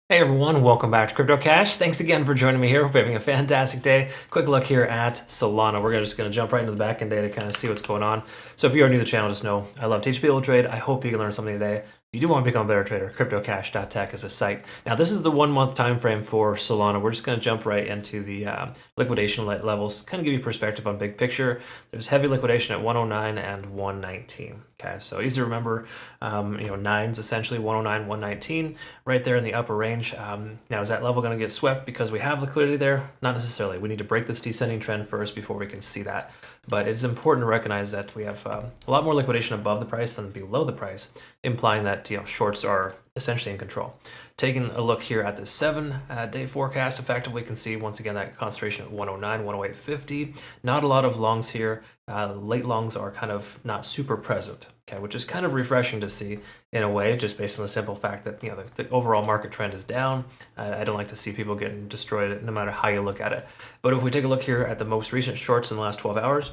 Hey everyone, welcome back to Crypto Cash. Thanks again for joining me here. Hope you're having a fantastic day. Quick look here at Solana. We're just going to jump right into the backend data to kind of see what's going on. So if you are new to the channel, just know I love teaching people to trade. I hope you can learn something today. If you do want to become a better trader, cryptocash.tech is a site. Now this is the 1 month time frame for Solana. We're just going to jump right into the liquidation levels, kind of give you perspective on big picture. There's heavy liquidation at 109 and 119. Okay, so easy to remember, nines essentially 109, 119, right there in the upper range. Now is that level going to get swept because we have liquidity there? Not necessarily. We need to break this descending trend first before we can see that. But it's important to recognize that we have a lot more liquidation above the price than below the price, implying that shorts are essentially in control. Taking a look here at the 7-day forecast, effectively can see once again that concentration at 109, 108.50. Not a lot of longs here. Late longs are kind of not super present, okay, which is kind of refreshing to see in a way, just based on the simple fact that the overall market trend is down. I don't like to see people getting destroyed no matter how you look at it. But if we take a look here at the most recent shorts in the last 12 hours,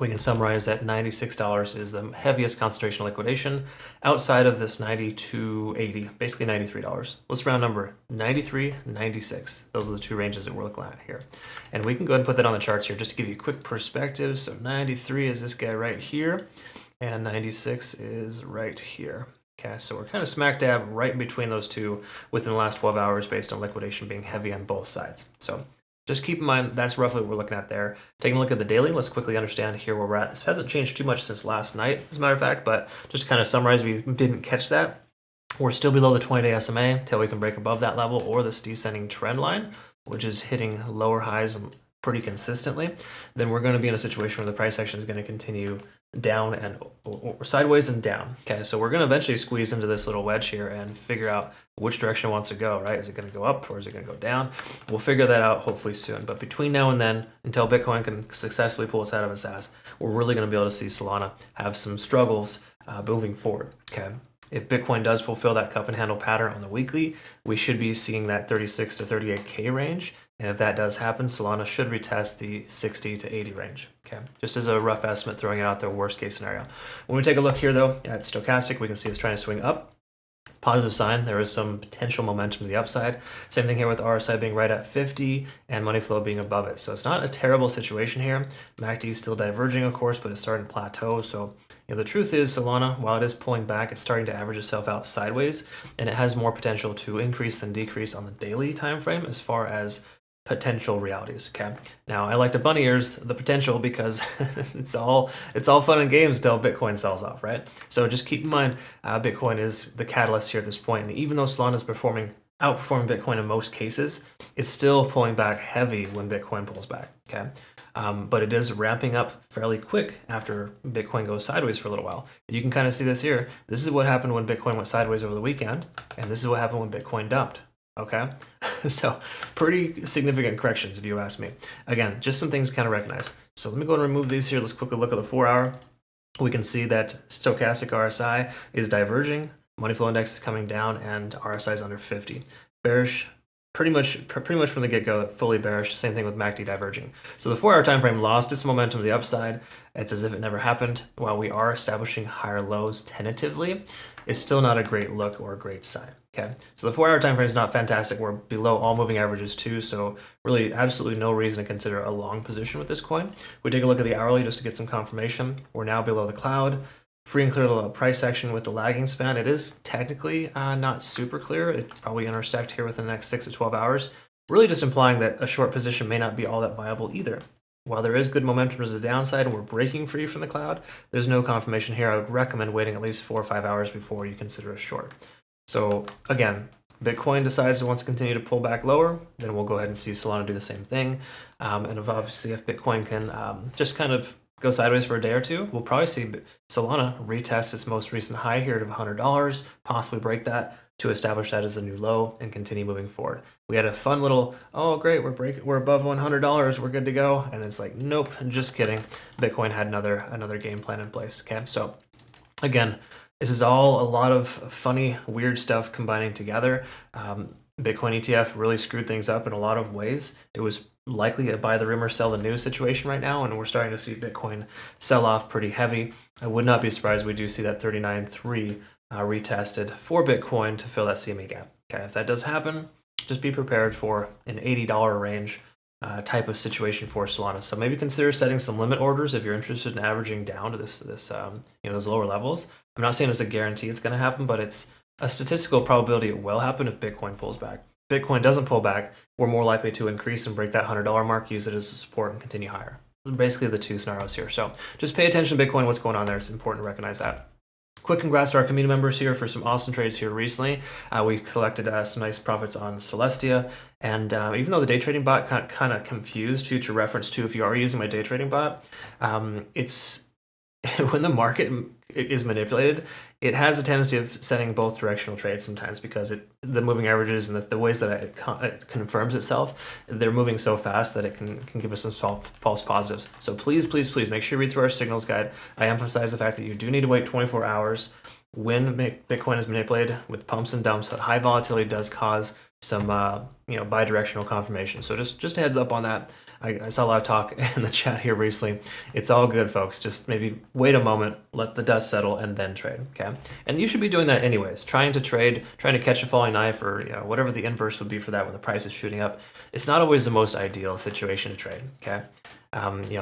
we can summarize that $96 is the heaviest concentration of liquidation outside of this $92.80, basically $93. Let's round number 93, 96. Those are the two ranges that we're looking at here. And we can go ahead and put that on the charts here just to give you a quick perspective. So 93 is this guy right here, and 96 is right here. Okay, so we're kind of smack dab right in between those two within the last 12 hours based on liquidation being heavy on both sides. So just keep in mind, that's roughly what we're looking at there. Taking a look at the daily, let's quickly understand here where we're at. This hasn't changed too much since last night, as a matter of fact, but just to kind of summarize, we didn't catch that. We're still below the 20-day SMA until we can break above that level or this descending trend line, which is hitting lower highs pretty consistently. Then we're going to be in a situation where the price action is going to continue down and or sideways and down. Okay, so we're going to eventually squeeze into this little wedge here and figure out which direction it wants to go, right? Is it going to go up or is it going to go down? We'll figure that out hopefully soon. But between now and then, until Bitcoin can successfully pull its head out of its ass, we're really going to be able to see Solana have some struggles moving forward. Okay. If Bitcoin does fulfill that cup and handle pattern on the weekly, we should be seeing that 36 to 38K range. And if that does happen, Solana should retest the 60 to 80 range. Okay, just as a rough estimate, throwing it out there, worst case scenario. When we take a look here though at stochastic, we can see it's trying to swing up. Positive sign, there is some potential momentum to the upside. Same thing here with RSI being right at 50 and money flow being above it. So it's not a terrible situation here. MACD is still diverging, of course, but it's starting to plateau. So the truth is Solana, while it is pulling back, it's starting to average itself out sideways, and it has more potential to increase than decrease on the daily time frame as far as potential realities. Okay, now I like to bunny ears the potential because it's all fun and games till Bitcoin sells off, right? So just keep in mind, Bitcoin is the catalyst here at this point, and even though Solana is outperforming Bitcoin in most cases, it's still pulling back heavy when Bitcoin pulls back. Okay. But it is ramping up fairly quick after Bitcoin goes sideways for a little while. You can kind of see this here. This is what happened when Bitcoin went sideways over the weekend, and this is what happened when Bitcoin dumped. Okay, so pretty significant corrections if you ask me. Again, just some things to kind of recognize. So let me go and remove these here. Let's quickly look at the 4 hour. We can see that stochastic RSI is diverging, money flow index is coming down, and RSI is under 50. Bearish, pretty much from the get-go, fully bearish. Same thing with MACD diverging. So the 4 hour time frame lost its momentum to the upside. It's as if it never happened. While we are establishing higher lows tentatively, it's still not a great look or a great sign. Okay, so the 4 hour time frame is not fantastic. We're below all moving averages too, so really absolutely no reason to consider a long position with this coin. We take a look at the hourly just to get some confirmation. We're now below the cloud. Free and clear the price action with the lagging span. It is technically not super clear. It probably intersect here within the next 6 to 12 hours, really just implying that a short position may not be all that viable either. While there is good momentum to the downside and we're breaking free from the cloud, there's no confirmation here. I would recommend waiting at least 4 or 5 hours before you consider a short. So again, Bitcoin decides it wants to continue to pull back lower, then we'll go ahead and see Solana do the same thing. And obviously if Bitcoin can just kind of go sideways for a day or two, we'll probably see Solana retest its most recent high here of $100, possibly break that to establish that as a new low and continue moving forward. We had a fun little, oh great, we're above $100, we're good to go. And it's like, nope, just kidding. Bitcoin had another game plan in place. Okay, so again, this is all a lot of funny, weird stuff combining together. Bitcoin ETF really screwed things up in a lot of ways. It was likely a buy the rumor, sell the news situation right now, and we're starting to see Bitcoin sell off pretty heavy. I would not be surprised if we do see that 39.3 retested for Bitcoin to fill that CME gap. Okay, if that does happen, just be prepared for an $80 range type of situation for Solana. So maybe consider setting some limit orders if you're interested in averaging down to those lower levels. I'm not saying it's a guarantee it's going to happen, but it's a statistical probability it will happen if Bitcoin pulls back. If Bitcoin doesn't pull back, we're more likely to increase and break that $100 mark, use it as a support, and continue higher. Those are basically the two scenarios here. So just pay attention to Bitcoin, what's going on there. It's important to recognize that. Quick congrats to our community members here for some awesome trades here recently. We collected some nice profits on Celestia, and even though the day trading bot kind of confused future reference to if you are using my day trading bot, it's when the market is manipulated, it has a tendency of setting both directional trades sometimes because the moving averages and the ways that it confirms itself, they're moving so fast that it can give us some false positives. So please make sure you read through our signals guide. I emphasize the fact that you do need to wait 24 hours when Bitcoin is manipulated with pumps and dumps. High volatility does cause some bi-directional confirmation. So just a heads up on that. I saw a lot of talk in the chat here recently. It's all good, folks. Just maybe wait a moment, let the dust settle, and then trade. Okay, and you should be doing that anyways. Trying to catch a falling knife, or whatever the inverse would be for that when the price is shooting up. It's not always the most ideal situation to trade. Okay,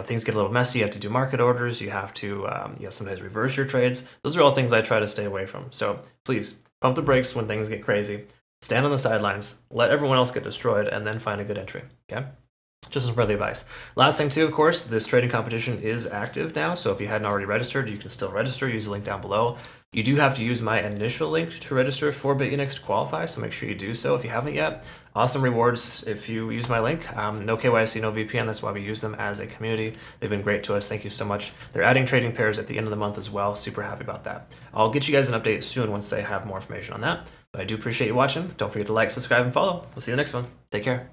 things get a little messy. You have to do market orders. You have to sometimes reverse your trades. Those are all things I try to stay away from. So please pump the brakes when things get crazy. Stand on the sidelines, let everyone else get destroyed, and then find a good entry. Okay. Just some friendly advice. Last thing too, of course, this trading competition is active now, so if you hadn't already registered, you can still register. Use the link down below. You do have to use my initial link to register for Bitunix to qualify, so make sure you do so if you haven't yet. Awesome rewards if you use my link. No KYC, no VPN. That's why we use them as a community. They've been great to us. Thank you so much. They're adding trading pairs at the end of the month as well. Super happy about that. I'll get you guys an update soon once they have more information on that. But I do appreciate you watching. Don't forget to like, subscribe, and follow. We'll see you in the next one. Take care.